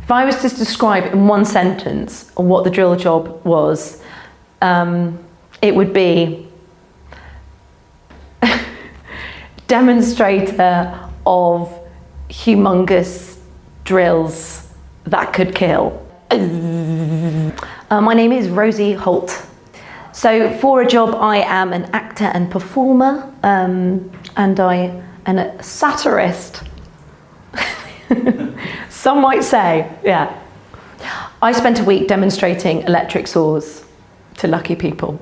If I was to describe in one sentence what the drill job was, it would be demonstrator of humongous drills that could kill. My name is Rosie Holt. So for a job, I am an actor and performer, and I am a satirist. Some might say, yeah. I spent a week demonstrating electric saws to lucky people.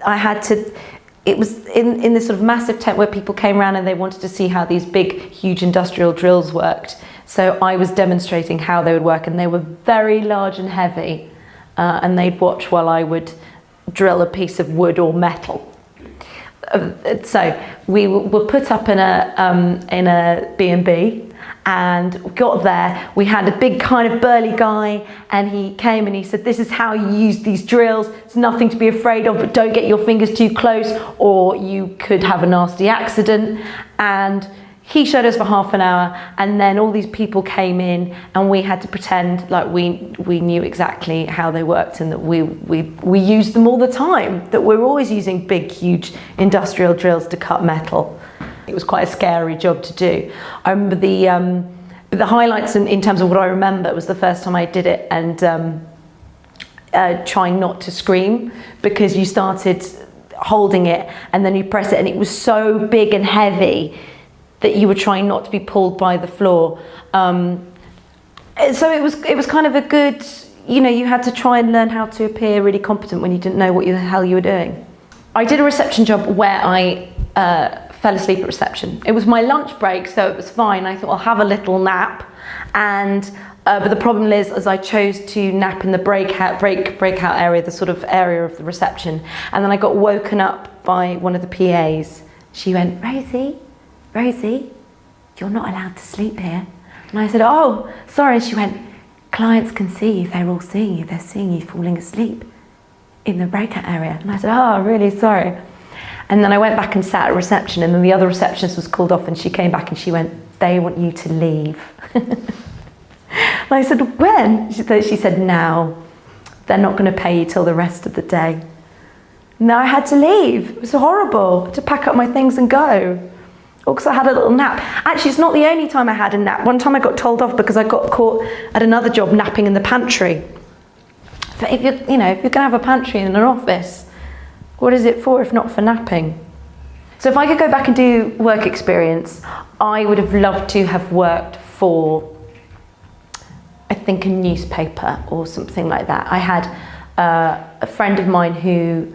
I had to, it was in this sort of massive tent where people came around and they wanted to see how these big, huge industrial drills worked. So I was demonstrating how they would work, and they were very large and heavy, and they'd watch while I would drill a piece of wood or metal. So we were put up in a B&B, and got there. We had a big kind of burly guy, and he came and he said, this is how you use these drills. It's nothing to be afraid of, but don't get your fingers too close or you could have a nasty accident. And he showed us for half an hour, and then all these people came in and we had to pretend like we knew exactly how they worked, and that we used them all the time, that we're always using big, huge industrial drills to cut metal. It was quite a scary job to do. I remember the highlights in terms of what I remember was the first time I did it, and trying not to scream, because you started holding it and then you press it, and it was so big and heavy that you were trying not to be pulled by the floor. So it was kind of a good, you had to try and learn how to appear really competent when you didn't know what the hell you were doing. I did a reception job where I fell asleep at reception. It was my lunch break, so it was fine. I thought I'll have a little nap, but the problem is, as I chose to nap in the breakout area, the sort of area of the reception, and then I got woken up by one of the PAs. She went, Rosie, you're not allowed to sleep here. And I said, oh, sorry. And she went, clients can see you, they're all seeing you, they're seeing you falling asleep in the breakout area. And I said, oh, really sorry. And then I went back and sat at reception, and then the other receptionist was called off, and she came back and she went, they want you to leave. And I said, when? She said, now. They're not going to pay you till the rest of the day. Now I had to leave. It was horrible. I had to pack up my things and go. Because I had a little nap. Actually, it's not the only time I had a nap. One time I got told off because I got caught at another job napping in the pantry. But if you're going to have a pantry in an office, what is it for if not for napping? So if I could go back and do work experience, I would have loved to have worked for, I think, a newspaper or something like that. I had a friend of mine who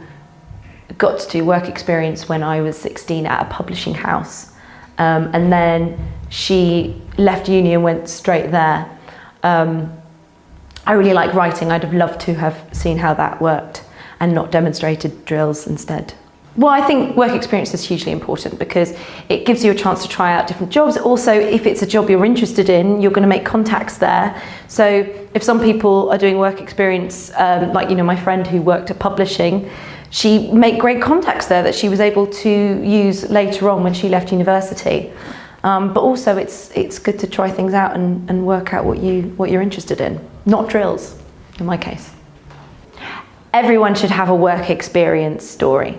got to do work experience when I was 16 at a publishing house. And then she left uni and went straight there. I really like writing. I'd have loved to have seen how that worked and not demonstrated drills instead. Well, I think work experience is hugely important because it gives you a chance to try out different jobs. Also, if it's a job you're interested in, you're going to make contacts there. So if some people are doing work experience, like my friend who worked at publishing, she made great contacts there that she was able to use later on when she left university. But also it's good to try things out and work out what you're interested in, not drills in my case. Everyone should have a work experience story.